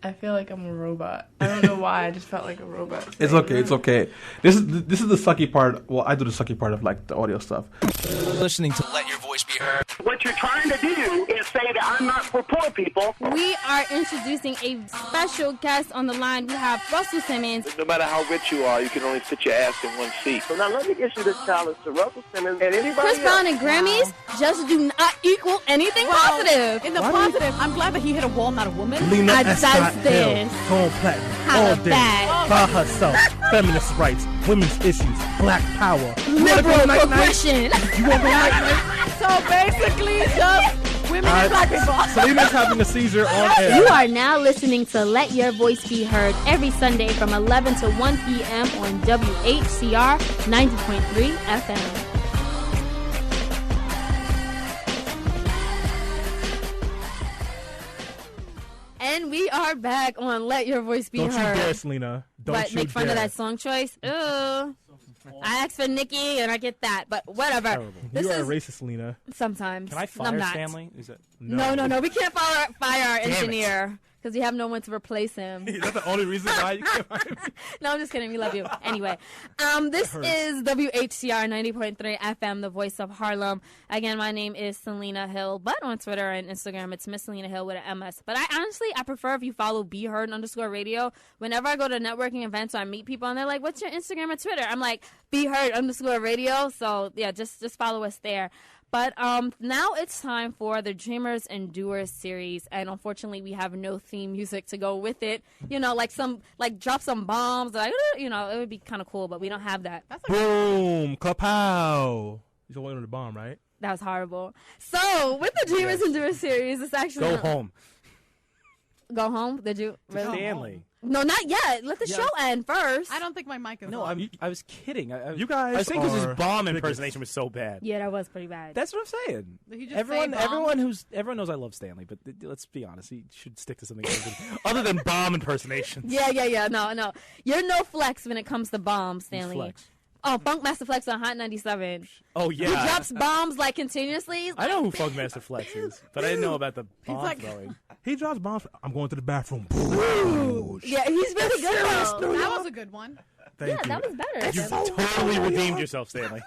I feel like I'm a robot. I don't know why. I just felt like a robot. It's okay. It's okay. This is the sucky part. Well, I do the sucky part of like the audio stuff. Listening to Let Your Voice Be Heard. What you're trying to do is say that I'm not for poor people. We are introducing a special guest on the line. We have Russell Simmons. No matter how rich you are, you can only fit your ass in one seat. So now let me issue this challenge to Russell Simmons and anybody Chris else. Brown and Grammys just do not equal anything positive. In the positive, I'm glad that he hit a wall, not a woman. Lena I S. does Hill, this. Tone Platinum, How all about day, that? by herself, feminist rights, women's issues, black power. Liberal progression. You want to go night-night? So basically, just women and black people. Selena's having a seizure on air. You are now listening to Let Your Voice Be Heard every Sunday from 11 to 1 p.m. on WHCR 90.3 FM. And we are back on Let Your Voice Be Don't Heard. you dare, Selena. Don't But you make fun dare. of that song choice. Ooh. I asked for Nikki and I get that, but whatever. Terrible. This You are is a racist, Selena. sometimes. Can I I'm fire not. Stanley? Is it? No. We can't fire our Damn it. engineer because we have no one to replace him. Is that the only reason why you can't find me? No, I'm just kidding. We love you. Anyway, this is WHCR 90.3 FM, the voice of Harlem. Again, my name is Selena Hill, but on Twitter and Instagram, it's Miss Selena Hill with an MS. But I prefer if you follow Be Heard _radio. Whenever I go to networking events or I meet people and they're like, what's your Instagram and Twitter? I'm like, Be Heard _radio. So yeah, just follow us there. But now it's time for the Dreamers and Doers series, and unfortunately we have no theme music to go with it. You know, like drop some bombs, like it would be kind of cool, but we don't have that. Boom, kapow. You still waiting on the bomb, right? That was horrible. So with the Dreamers and Doers series, it's actually Go home. Go home? Did you really? Stanley. No, not yet. Let the show end first. I don't think my mic is No, on. I was kidding. You guys I was saying because are his bomb bigots. impersonation was so bad. Yeah, that was pretty bad. That's what I'm saying. Did he just Everyone say bomb? everyone knows I love Stanley, but let's be honest, he should stick to something other than bomb impersonations. Yeah. No. You're no flex when it comes to bombs, Stanley. Flex. Oh, Funkmaster Flex on Hot 97. Oh yeah. He drops bombs like continuously. I know who Funkmaster Flex is, but I didn't know about the bomb like- throwing. He drops bombs. I'm going to the bathroom. Yeah, he's really good. though. That was a good one. Thank Yeah, you. that was better. You totally redeemed yourself, Stanley.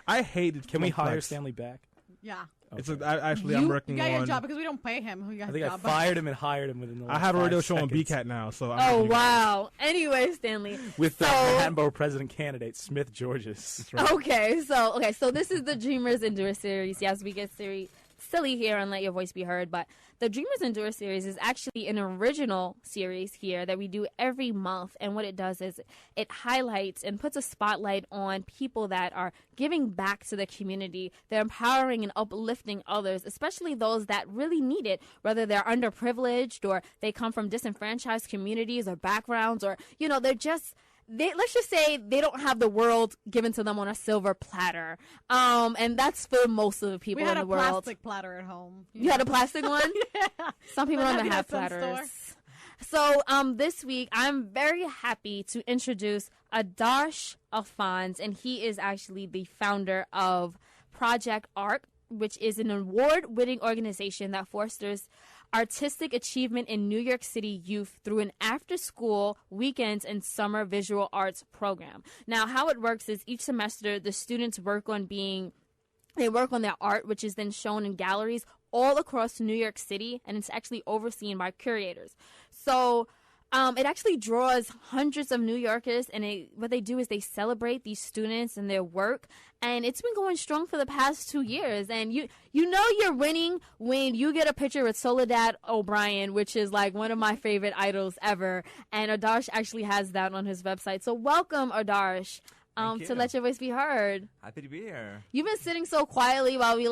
I hated. Can we hire Flex. Stanley back? Yeah. It's actually I'm You working got your on. job because we don't pay him. Who got I his think I job? fired him and hired him within the last I have a radio 5 show on seconds. BCAT now, so. I'm Oh, working on it. wow. Anyway, Stanley. With So- Manhattan President candidate Smith Georges. Okay, so this is the Dreamers and Doers series. Yes, we get silly here and Let Your Voice Be Heard, but the Dreamers and Doers series is actually an original series here that we do every month, and what it does is it highlights and puts a spotlight on people that are giving back to the community. They're empowering and uplifting others, especially those that really need it, whether they're underprivileged or they come from disenfranchised communities or backgrounds, or they're just let's just say they don't have the world given to them on a silver platter. And that's for most of the people We had in a the world. plastic platter at home. You had a plastic one? Yeah. Some people But don't even have happy to platters. So this week, I'm very happy to introduce Adarsh Alphons, and he is actually the founder of ProjectArt, which is an award-winning organization that fosters artistic achievement in New York City youth through an after-school, weekends, and summer visual arts program. Now, how it works is each semester, the students work on their art, which is then shown in galleries all across New York City, and it's actually overseen by curators. So it actually draws hundreds of New Yorkers, and what they do is they celebrate these students and their work, and it's been going strong for the past 2 years. And you know you're winning when you get a picture with Soledad O'Brien, which is like one of my favorite idols ever, and Adarsh actually has that on his website. So welcome, Adarsh, to Let Your Voice Be Heard. Happy to be here. You've been sitting so quietly while we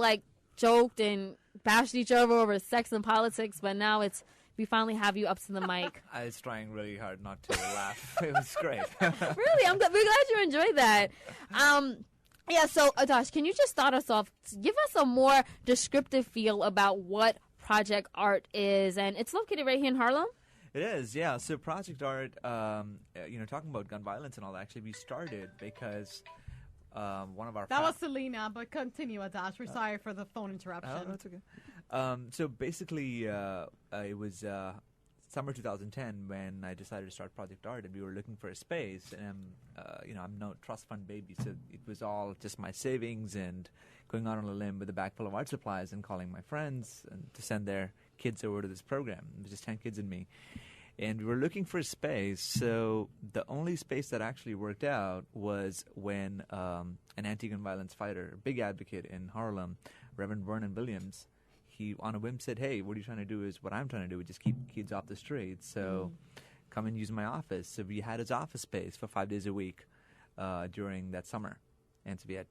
joked and bashed each other over sex and politics, but now we finally have you up to the mic. I was trying really hard not to laugh. It was great. Really? We're glad you enjoyed that. Yeah, so Adarsh, can you just start us off? Give us a more descriptive feel about what ProjectArt is, and it's located right here in Harlem? It is, yeah. So ProjectArt, talking about gun violence and all that, actually we started because one of our... That was Selena, but continue, Adarsh. We're sorry for the phone interruption. Oh, that's okay. So basically, it was summer 2010 when I decided to start Project Art, and we were looking for a space. And I'm no trust fund baby, so it was all just my savings and going out on a limb with a bag full of art supplies and calling my friends and to send their kids over to this program. It was just 10 kids and me. And we were looking for a space, so the only space that actually worked out was when an anti-gun violence fighter, big advocate in Harlem, Reverend Vernon Williams, he on a whim said, "Hey, what are you trying to do is what I'm trying to do, just keep kids off the streets. So come and use my office." So we had his office space for 5 days a week during that summer. And so we had,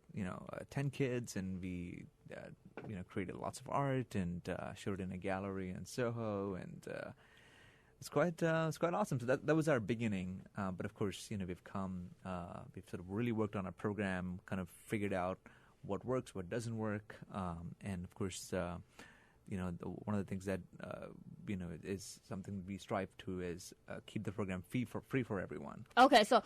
10 kids, and we, created lots of art and showed it in a gallery in Soho, and it's quite awesome. So that was our beginning. But of course, we've sort of really worked on our program, kind of figured out what works, what doesn't work, and of course, one of the things that is something we strive to is keep the program free for everyone. Okay, so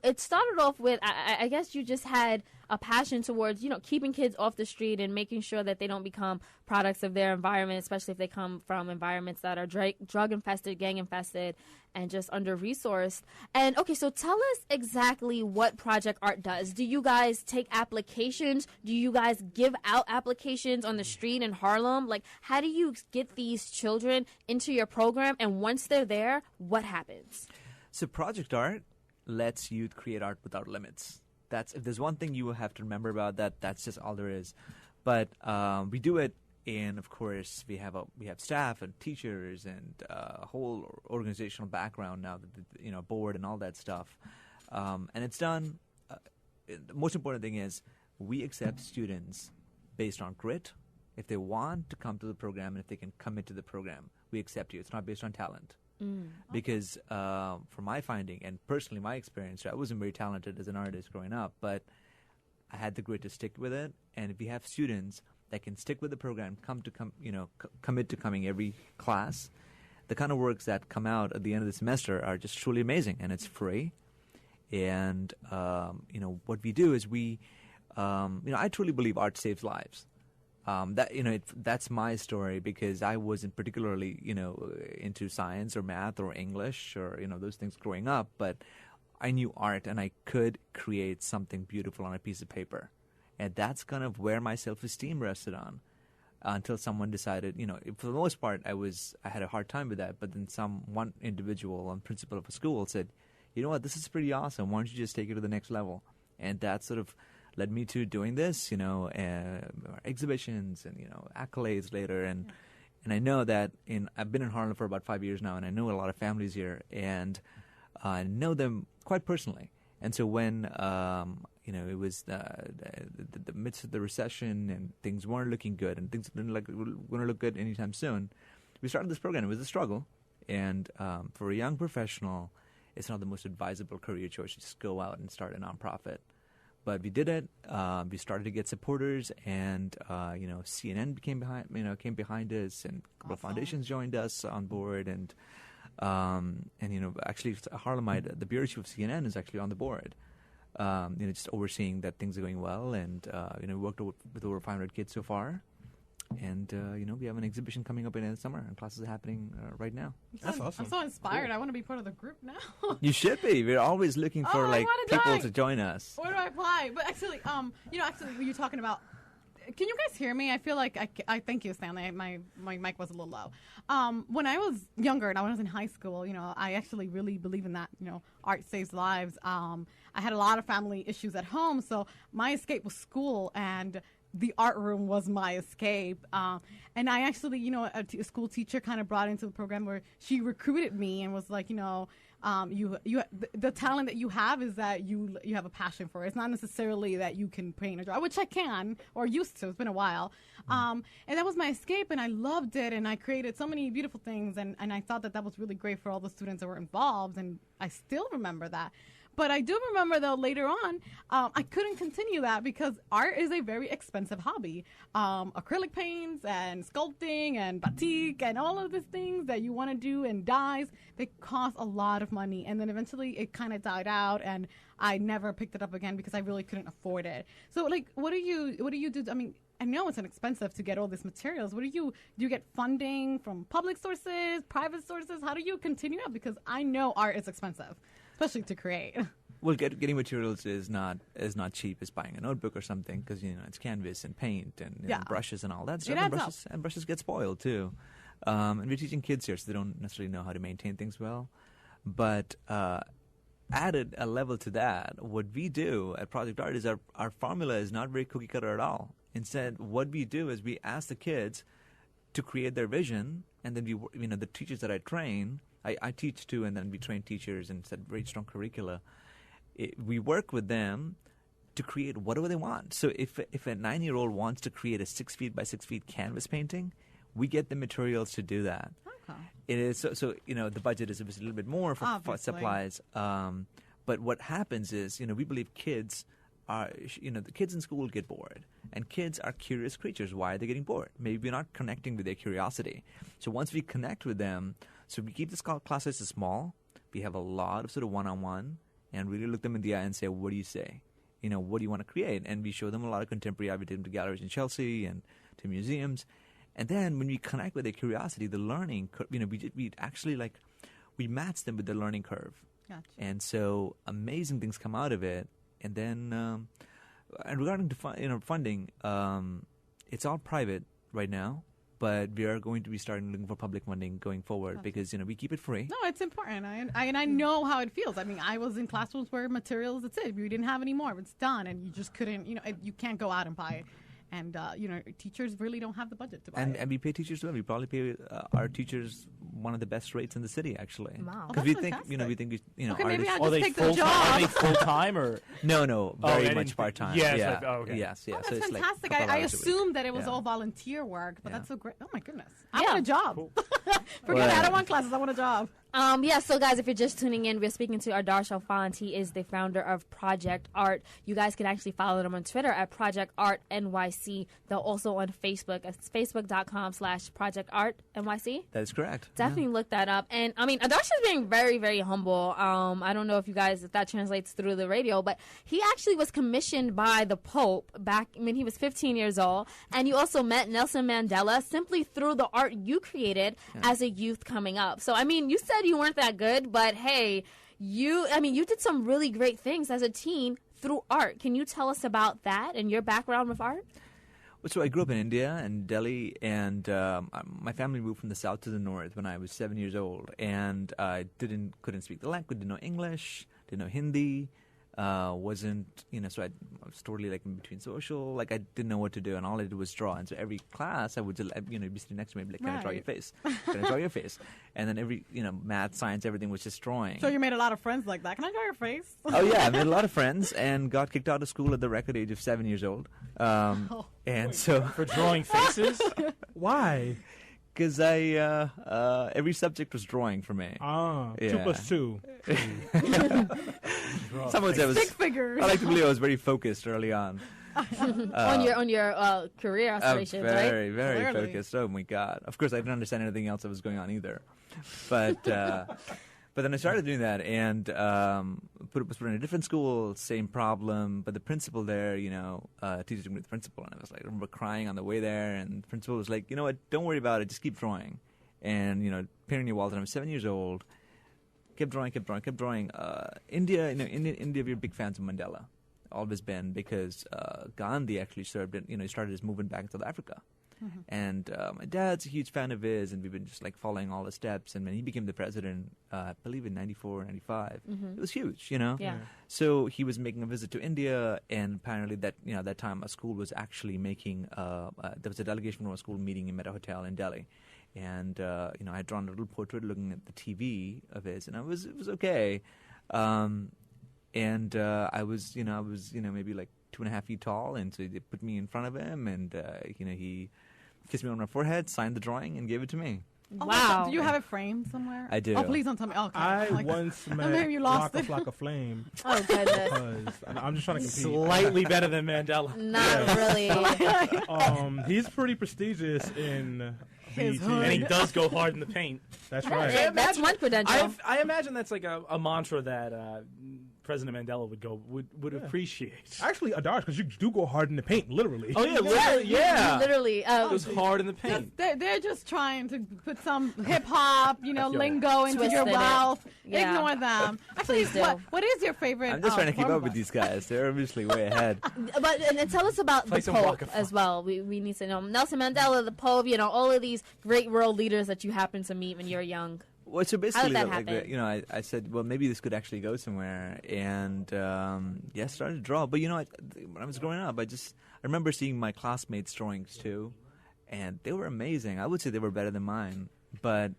it started off with I guess you just had a passion towards keeping kids off the street and making sure that they don't become products of their environment, especially if they come from environments that are drug infested, gang infested, and just under resourced. And okay, so tell us exactly what Project Art does. Do you guys take applications? Do you guys give out applications on the street in Harlem? Like, how do you get these children into your program? And once they're there, what happens? So Project Art lets youth create art without limits. If there's one thing you have to remember about that, that's just all there is. But we do it. And of course, we have staff and teachers and a whole organizational background now, board and all that stuff. And it's done. The most important thing is we accept students based on grit. If they want to come to the program and if they can commit to the program, we accept you. It's not based on talent. Because from my finding and personally my experience, I wasn't very talented as an artist growing up, but I had the grit to stick with it. And if we have students that can stick with the program, commit to coming every class, the kind of works that come out at the end of the semester are just truly amazing, and it's free. And what we do is I truly believe art saves lives. That's my story, because I wasn't particularly into science or math or English or those things growing up, but I knew art and I could create something beautiful on a piece of paper. And that's kind of where my self-esteem rested on, until someone decided, for the most part, I had a hard time with that. But then one individual, one principal of a school, said, "You know what, this is pretty awesome. Why don't you just take it to the next level?" And that sort of led me to doing this, exhibitions and accolades later. And I know that I've been in Harlem for about 5 years now, and I know a lot of families here, and I know them quite personally. And so when it was the midst of the recession and things weren't looking good and things didn't going to look good anytime soon, we started this program. It was a struggle, and for a young professional, it's not the most advisable career choice to just go out and start a nonprofit. But we did it. We started to get supporters, and CNN came behind us, and a couple of foundations joined us on board, and actually Harlemite, the bureau chief of CNN is actually on the board. Just overseeing that things are going well, and we worked with over 500 kids so far, and we have an exhibition coming up in the summer, and classes are happening right now. That's awesome. I'm so inspired. Cool. I want to be part of the group now. You should be. We're always looking for people to join us. Where do I apply? But actually, when you're talking about. Can you guys hear me? I feel like I thank you, Stanley. My mic was a little low. When I was younger and I was in high school, I actually really believe in that. Art saves lives. I had a lot of family issues at home, so my escape was school, and the art room was my escape. And I actually, a school teacher kind of brought into the program where she recruited me and was like, the talent that you have is that you have a passion for it. It's not necessarily that you can paint or draw, which I can or used to. It's been a while. And that was my escape, and I loved it, and I created so many beautiful things, and I thought that was really great for all the students that were involved, and I still remember that. But I do remember, though, later on, I couldn't continue that because art is a very expensive hobby. Acrylic paints and sculpting and batik and all of these things that you want to do and dyes, they cost a lot of money. And then eventually it kind of died out, and I never picked it up again because I really couldn't afford it. So, what do you do? I mean, I know it's inexpensive to get all these materials. Do you get funding from public sources, private sources? How do you continue up? Because I know art is expensive, especially to create. Well, getting materials is not cheap as buying a notebook or something, because it's canvas and paint and brushes and all that stuff. And brushes get spoiled too. And we're teaching kids here, so they don't necessarily know how to maintain things well. But added a level to that, what we do at Project Art is our formula is not very cookie cutter at all. Instead, what we do is we ask the kids to create their vision, and then the teachers that I train, I teach too, and then we train teachers and set very strong curricula. We work with them to create whatever they want. So if a 9-year-old wants to create a 6 feet by 6 feet canvas painting, we get the materials to do that. Okay. It is so the budget is a little bit more for supplies. But what happens is we believe kids are the kids in school get bored, and kids are curious creatures. Why are they getting bored? Maybe we're not connecting with their curiosity. So once we connect with them, so we keep this class sizes small. We have a lot of sort of one-on-one, and really look them in the eye and say, what do you say? What do you want to create? And we show them a lot of contemporary art. We take them to galleries in Chelsea and to museums. And then when we connect with their curiosity, the learning, we actually we match them with the learning curve. Gotcha. And so amazing things come out of it. And then, and regarding to funding, it's all private right now. But we are going to be starting looking for public funding going forward because we keep it free. No, it's important. I know how it feels. I mean, I was in classrooms where materials, that's it. We didn't have any more. It's done, and you just couldn't. You can't go out and buy it. And teachers really don't have the budget to buy it. And we pay teachers well. We probably pay our teachers one of the best rates in the city, actually. Wow. Because we think Okay, artists. maybe I'll Are just they take the job. Are they full time or? No, very much part time. Yeah, yeah. it's okay. Yes, yeah. Oh, So that's it's fantastic. a couple I hours a week. assumed that it was Yeah. all volunteer work, but Yeah. that's so great. Oh, my goodness. I want a job. Cool. Forget it. I don't want classes. I want a job. So guys, if you're just tuning in, we're speaking to Adarsh Alphons. He is the founder of Project Art. You guys can actually follow them on Twitter at Project Art NYC. They're also on Facebook. It's facebook.com/Project Art NYC. That is correct. Definitely look that up. And I mean, Adarsh is being very, very humble. I don't know if that translates through the radio, but he actually was commissioned by the Pope back when he was 15 years old. And you also met Nelson Mandela simply through the art you created as a youth coming up. So, I mean, you said you weren't that good, but hey, you did some really great things as a teen through art. Can you tell us about that and your background with art? So I grew up in India and Delhi, and my family moved from the south to the north when I was 7 years old, and I couldn't speak the language, didn't know English, didn't know Hindi, so I was totally in between social, I didn't know what to do, and all I did was draw. And so every class I would just, be sitting next to me, can I draw your face? Can I draw your face? And then every, math, science, everything was just drawing. So you made a lot of friends like that. Can I draw your face? Oh yeah, I made a lot of friends and got kicked out of school at the record age of 7 years old. So For drawing faces? Why? because every subject was drawing for me. Ah, Yeah. 2 plus 2. Someone said Six figures. I like to believe I was very focused early on. on your career aspirations, right? Very, very Clearly. focused. Oh my God! Of course, I didn't understand anything else that was going on either. But then I started doing that and was put in a different school, same problem. But the principal there, teachers took me to the principal, and I remember crying on the way there. And the principal was like, you know what? Don't worry about it. Just keep drawing. And painting your walls. And I was 7 years old. Kept drawing. India, we're big fans of Mandela. Always been, because Gandhi actually started his movement back in South Africa. Mm-hmm. And my dad's a huge fan of his, and we've been just following all the steps. And when he became the president, I believe in 94, 95, it was huge, Yeah. So he was making a visit to India, and apparently that time a school was actually making, there was a delegation from a school meeting him at a hotel in Delhi. And, I had drawn a little portrait looking at the TV of his, and it was okay. And I was maybe 2.5 feet tall, and so they put me in front of him, and he kissed me on my forehead, signed the drawing, and gave it to me. Oh, Wow. Do you have it framed somewhere? I do. Oh, please don't tell me. Okay. I once met maybe you lost it. Flock of Flame. Oh goodness. Because I'm just trying to compete. Slightly better than Mandela. Not really. He's pretty prestigious in His BET. hood. And he does go hard in the paint. That's Yeah, right. that's one credential. I imagine that's like a mantra that President Mandela would appreciate. Actually, Adarsh, because you do go hard in the paint, literally. Oh yeah, literally, yeah. Literally. It was hard in the paint. They're just trying to put some hip hop, lingo into your Twisted it. mouth. Yeah. Ignore them. Actually, Please do. what is your favorite? I'm just trying to keep form up of with art? these guys. They're obviously way ahead. But and tell us about Play the some Pope Waka Flocka. as well. We need to know Nelson Mandela, the Pope. All of these great world leaders that you happen to meet when you're young. Well, so basically, that like, happen? I said, well, maybe this could actually go somewhere, and started to draw. But when I was growing up, I remember seeing my classmates' drawings too, and they were amazing. I would say they were better than mine, but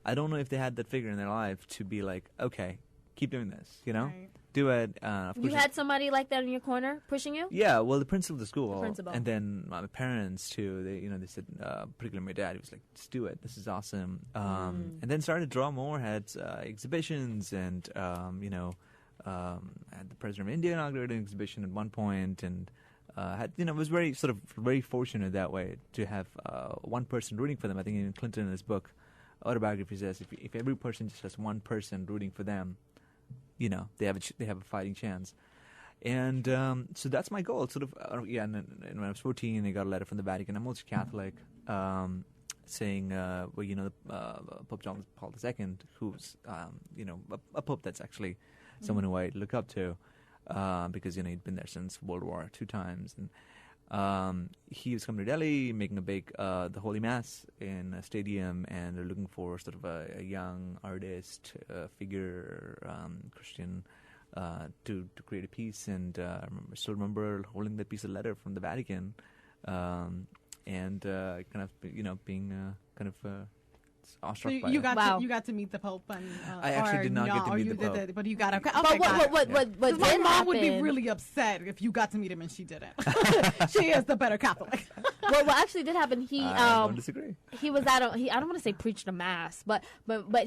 I don't know if they had that figure in their life to be like, okay, keep doing this, Right. do it. Of You course, had somebody like that in your corner pushing you? yeah, well, the principal of the school, principal. and then my parents too. They said, particularly my dad, he was like, "Just do it. This is awesome." And then started to draw more. Had exhibitions, and had the President of India inaugurated an exhibition at one point, and was very fortunate that way to have one person rooting for them. I think even Clinton in his book autobiography says if every person just has one person rooting for them, they have a fighting chance. And so that's my goal. Sort of, and when I was 14, I got a letter from the Vatican. I'm also Catholic, saying, Pope John Paul II, who's, a pope that's actually someone who I look up to, because he'd been there since World War 2 times, and he was coming to Delhi, making a big the Holy Mass in a stadium, and they're looking for sort of a young artist figure, Christian, to create a piece. And I still remember holding that piece of letter from the Vatican, and being awestruck by You it. got to meet the Pope, and I actually did not get to meet the Pope. But you got to. But what my did mom would be happen- really upset if you got to meet him and she didn't. She is the better Catholic. what actually did happen? He I don't disagree. he was at I don't want to say preached a mass, but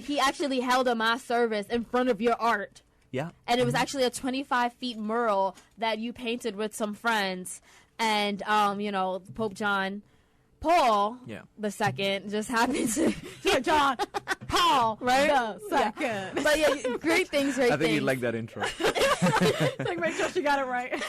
he actually held a mass service in front of your art. Yeah. And it was actually a 25 feet mural that you painted with some friends, and Pope John Paul the second just happened to John Paul right the second. But yeah, great things, I think you'd like that intro. Like, make sure she got it right.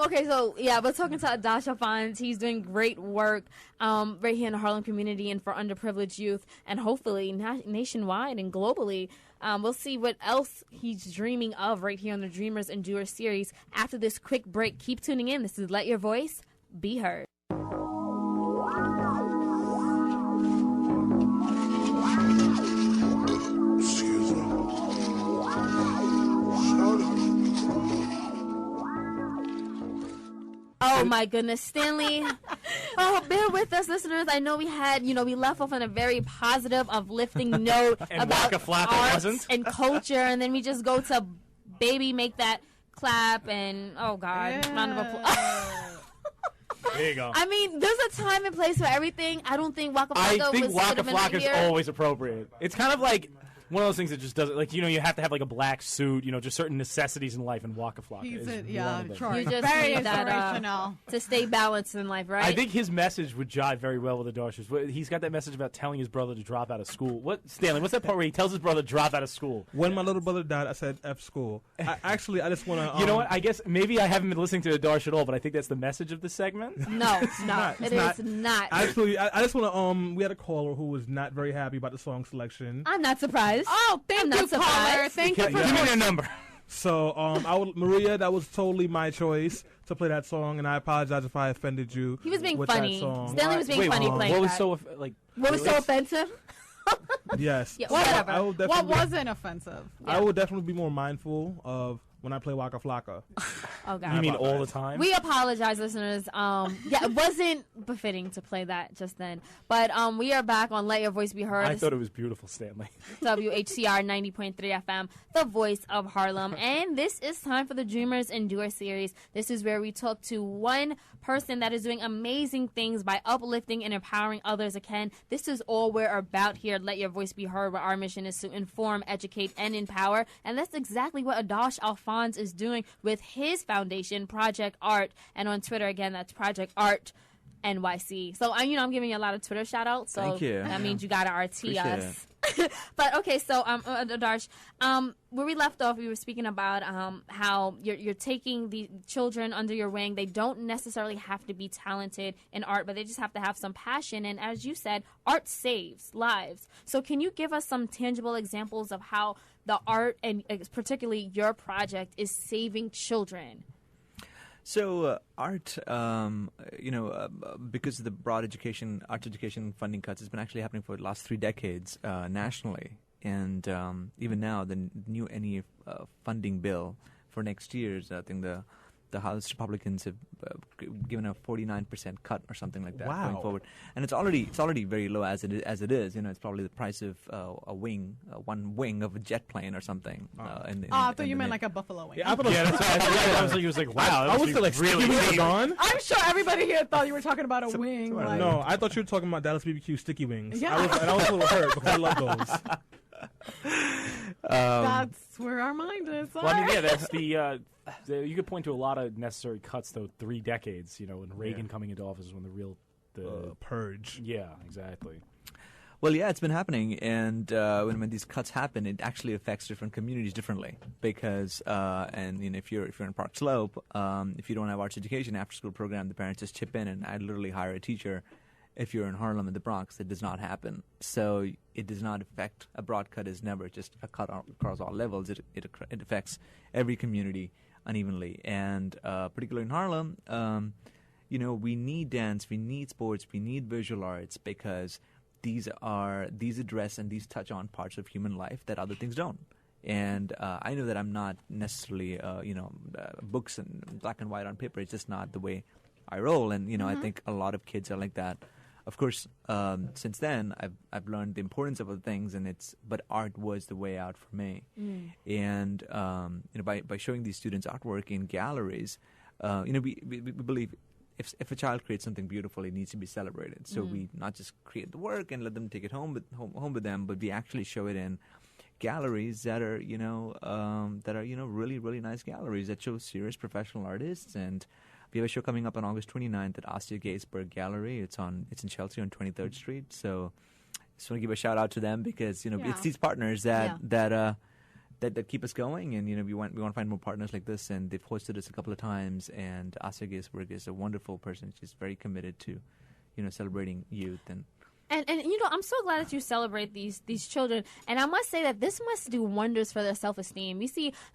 Okay, so yeah, we're talking to Adarsh Alphons. He's doing great work right here in the Harlem community and for underprivileged youth, and hopefully nationwide and globally. We'll see what else he's dreaming of right here on the Dreamers and Doers series. After this quick break, keep tuning in. This is Let Your Voice Be Heard. Oh my goodness, Stanley. Oh, bear with us, listeners. I know we left off on a very positive, uplifting note And about Waka Flocka arts wasn't. and culture, and then we just go to baby make that clap and oh god, round of applause. There you go. I mean, there's a time and place for everything. I don't think Waka I Flocka think was Waka Flocka is here. always appropriate. It's kind of like one of those things that just doesn't, like, you have to have like a black suit, just certain necessities in life, and Waka Flocka is one of them. Sure. You just Very need that inspirational. to stay balanced in life, right? I think his message would jive very well with Adarsh's. He's got that message about telling his brother to drop out of school. Stanley, what's that part where he tells his brother to drop out of school? When my little brother died, I said F school. I just want to... You know what? I guess maybe I haven't been listening to Adarsh at all, but I think that's the message of the segment. No, it's not. It is not. Actually, I just want to... we had a caller who was not very happy about the song selection. I'm not surprised. Oh, thank you, caller. Thank you for Give me your number. So, Maria, that was totally my choice to play that song, and I apologize if I offended you. He was being with funny. That song. Stanley was being funny playing What was that. so What was so offensive? Yes. Yeah, So whatever. I will What definitely, wasn't offensive? I will definitely be more mindful of when I play Waka Flocka. Oh god. You mean all the time? We apologize, listeners. Yeah, it wasn't befitting to play that just then. But we are back on Let Your Voice Be Heard. I thought it was beautiful, Stanley. WHCR 90.3 FM, the voice of Harlem. And this is time for the Dreamers and Doers series. This is where we talk to one person that is doing amazing things by uplifting and empowering others again. This is all we're about here at Let Your Voice Be Heard, where our mission is to inform, educate, and empower. And that's exactly what Adarsh Alphons is doing with his foundation, ProjectArt. And on Twitter, again, that's ProjectArt NYC. So, I'm giving you a lot of Twitter shout outs. So Thank you. that means you got to RT Appreciate us. it. But okay, so Adarsh, where we left off, we were speaking about how you're taking the children under your wing. They don't necessarily have to be talented in art, but they just have to have some passion. And as you said, art saves lives. So can you give us some tangible examples of how the art, and particularly your project, is saving children? So art, because of the broad arts education funding cuts, has been actually happening for the last 3 decades nationally. And even now, the new NEA funding bill for next year's, I think the House Republicans have given a 49% cut or something like that going forward, and it's already very low as it is. It's probably the price of one wing of a jet plane or something. I thought you meant like a buffalo wing. Yeah, that's right. I was like, he was like, wow. I was still like, really really gone. I'm sure everybody here thought you were talking about a wing. Like, No, I thought you were talking about Dallas BBQ sticky wings. Yeah. I was a little hurt because I love those. That's where our mind is. Well, I mean, yeah, that's you could point to a lot of necessary cuts, though. 3 decades, when Reagan coming into office is when the purge. Yeah, exactly. Well, yeah, it's been happening, and when these cuts happen, it actually affects different communities differently. Because, if you're in Park Slope, if you don't have arts education after school program, the parents just chip in, and I literally hire a teacher. If you're in Harlem and the Bronx, it does not happen. So it does not affect, a broad cut is never just a cut across all levels. It affects every community unevenly. And particularly in Harlem, we need dance, we need sports, we need visual arts, because these address and these touch on parts of human life that other things don't. And I know that I'm not necessarily, books and black and white on paper. It's just not the way I roll. And, I think a lot of kids are like that. Of course, since then, I've learned the importance of other things, but art was the way out for me. And by showing these students artwork in galleries, we believe if a child creates something beautiful, it needs to be celebrated. So we not just create the work and let them take it home with them, but we actually show it in galleries that are really, really nice galleries that show serious professional artists. And we have a show coming up on August 29th at Astia Gaisberg Gallery. It's in Chelsea on 23rd Street. So just want to give a shout out to them, because it's these partners that keep us going, and we want to find more partners like this. And they've hosted us a couple of times. And Astia Gaisberg is a wonderful person. She's very committed to celebrating youth. And I'm so glad that you celebrate these children. And I must say that this must do wonders for their self-esteem.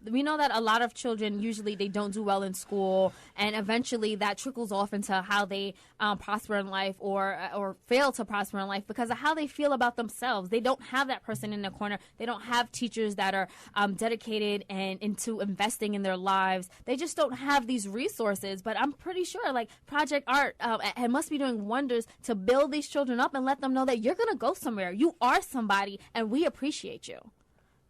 We know that a lot of children, usually they don't do well in school, and eventually that trickles off into how they prosper in life or fail to prosper in life because of how they feel about themselves. They don't have that person in the corner. They don't have teachers that are dedicated and into investing in their lives. They just don't have these resources. But I'm pretty sure, like, Project Art it must be doing wonders to build these children up and let them know that you're going to go somewhere. You are somebody, and we appreciate you.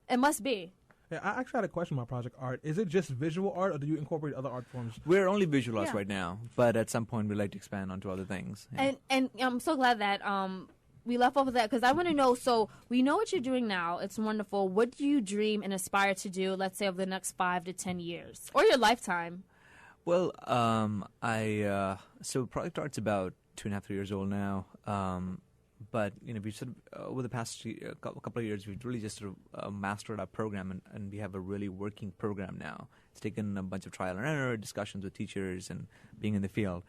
It must be. Yeah, I actually had a question about Project Art. Is it just visual art, or do you incorporate other art forms? We're only visual arts right now, but at some point we'd like to expand onto other things. Yeah. And I'm so glad that we left off with that, because I want to know, so we know what you're doing now. It's wonderful. What do you dream and aspire to do, let's say, over the next 5 to 10 years? Or your lifetime? Well, so Project Art's about 2.5, 3 years old now. But we sort of over the past couple of years, we've really just sort of mastered our program, and we have a really working program now. It's taken a bunch of trial and error, discussions with teachers, and being in the field.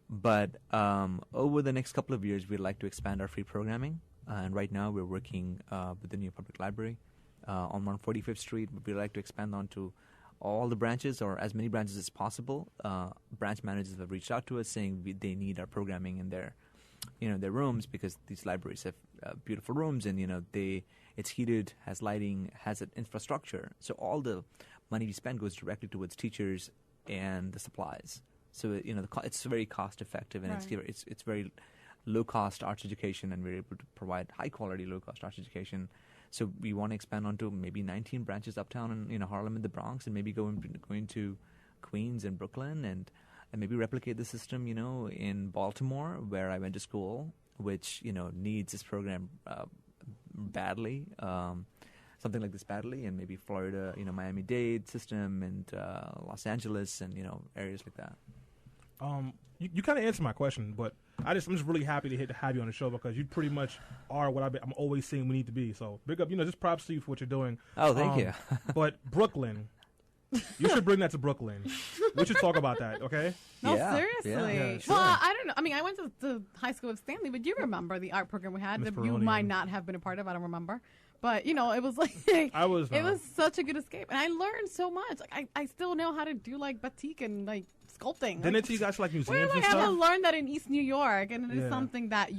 But over the next couple of years, we'd like to expand our free programming. And right now, we're working with the new public library on 145th Street. We'd like to expand onto all the branches, or as many branches as possible. Branch managers have reached out to us saying they need our programming in their rooms, because these libraries have beautiful rooms, and it's heated, has lighting, has an infrastructure. So all the money we spend goes directly towards teachers and the supplies. So it's very cost effective, and it's very low cost arts education, and we're able to provide high quality low cost arts education. So we want to expand onto maybe 19 branches uptown in Harlem and the Bronx, and maybe going to Queens and Brooklyn, and maybe replicate the system, in Baltimore, where I went to school, which, needs this program badly, something like this badly, and maybe Florida, Miami-Dade system, and Los Angeles, and, areas like that. You kind of answered my question, but I'm just really happy to have you on the show because you pretty much are what I'm always saying we need to be. So big up, just props to you for what you're doing. Oh, thank you. But Brooklyn, you should bring that to Brooklyn. We should talk about that, okay? No, Yeah. seriously. Yeah, sure. Well, I don't know. I mean, I went to the high school of Stanley, but you remember the art program we had Miss that you Peroni. might not have been a part of. I don't remember. But, it was like, it was such a good escape. And I learned so much. Like, I still know how to do, like, batik and, like, sculpting. Didn't it teach you guys like museums and I stuff? learned that in East New York. And it is Yeah. something that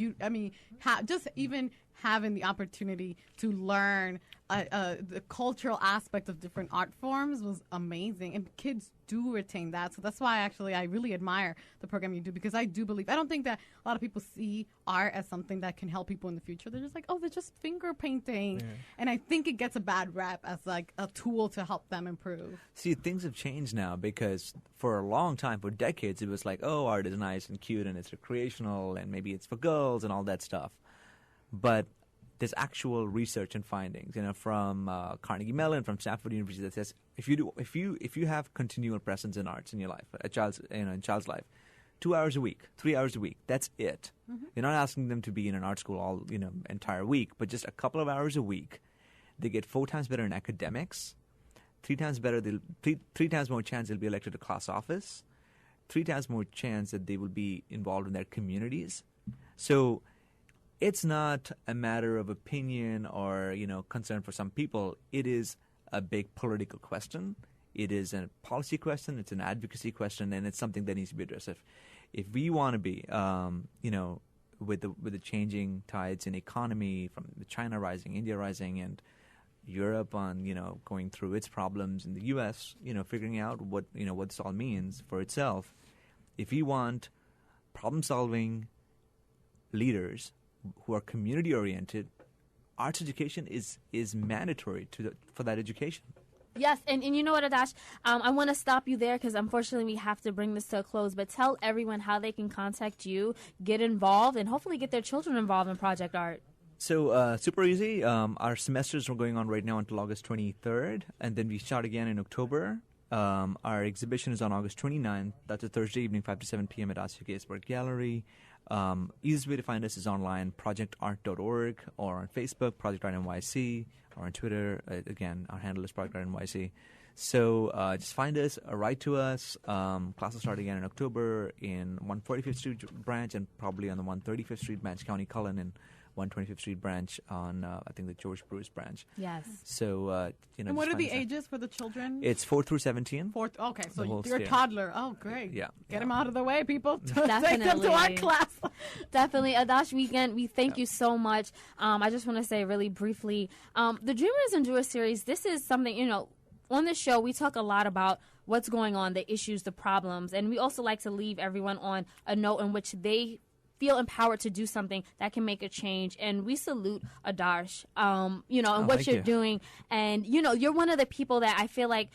just even having the opportunity to learn the cultural aspect of different art forms was amazing. And kids do retain that. So that's why I really admire the program you do, because I do believe, I don't think that a lot of people see art as something that can help people in the future. They're just like, oh, they're just finger painting. Yeah. And I think it gets a bad rap as like a tool to help them improve. See, things have changed now because for a long time, for decades, it was like, oh, art is nice and cute and it's recreational and maybe it's for girls and all that stuff. But there's actual research and findings, from Carnegie Mellon, from Stanford University, that says if you have continual presence in arts in your life, in child's life, 2 hours a week, 3 hours a week, that's it. Mm-hmm. You're not asking them to be in an art school all entire week, but just a couple of hours a week. They get 4 times better in academics, 3 times better. 3 times more chance they'll be elected to class office, 3 times more chance that they will be involved in their communities. So it's not a matter of opinion or, concern for some people. It is a big political question. It is a policy question. It's an advocacy question, and it's something that needs to be addressed. If we want to be, with the changing tides in economy, from China rising, India rising, and Europe on, going through its problems, in the U.S., figuring out what this all means for itself. If we want problem-solving leaders who are community-oriented, arts education is mandatory for that education. Yes, and you know what, Adarsh? I want to stop you there because unfortunately we have to bring this to a close, but tell everyone how they can contact you, get involved, and hopefully get their children involved in Project Art. So super easy. Our semesters are going on right now until August 23rd, and then we start again in October. Our exhibition is on August 29th. That's a Thursday evening, 5 to 7 p.m. at Asya Gaisberg Gallery. Easiest way to find us is online, projectart.org, or on Facebook, Project Art NYC, or on Twitter. Again, our handle is Project Art NYC. So just find us, write to us. Classes start again in October in 145th Street branch and probably on the 135th Street branch, County Cullen, and 125th Street branch on, I think, the George Bruce branch. Yes. So, And what are the ages for the children? It's 4 through 17. Okay, so you're a toddler. Oh, great. Yeah. Get them out of the way, people. Definitely. Take them to our class. Definitely. Adarsh, we thank you so much. I just want to say really briefly, the Dreamers and Doers series, this is something, on this show, we talk a lot about what's going on, the issues, the problems, and we also like to leave everyone on a note in which they feel empowered to do something that can make a change. And we salute Adarsh, and what you're doing. And, you're one of the people that I feel like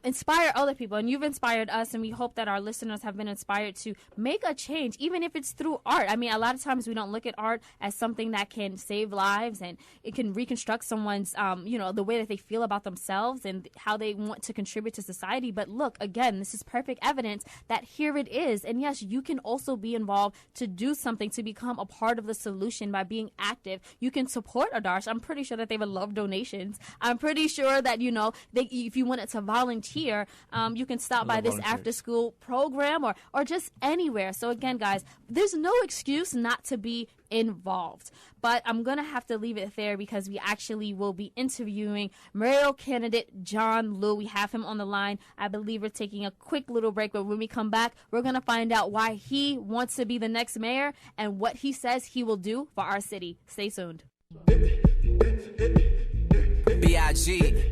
inspire other people, and you've inspired us, and we hope that our listeners have been inspired to make a change, even if it's through art. I mean, a lot of times we don't look at art as something that can save lives, and it can reconstruct someone's, the way that they feel about themselves and how they want to contribute to society. But look, again, this is perfect evidence that here it is. And yes, you can also be involved to do something, to become a part of the solution by being active. You can support Adarsh. I'm pretty sure that they would love donations. I'm pretty sure that, if you wanted to volunteer, you can stop by this after-school program or just anywhere. So again, guys, there's no excuse not to be involved. But I'm going to have to leave it there because we actually will be interviewing mayoral candidate John Liu. We have him on the line. I believe we're taking a quick little break, but when we come back, we're going to find out why he wants to be the next mayor and what he says he will do for our city. Stay tuned. B.I.G.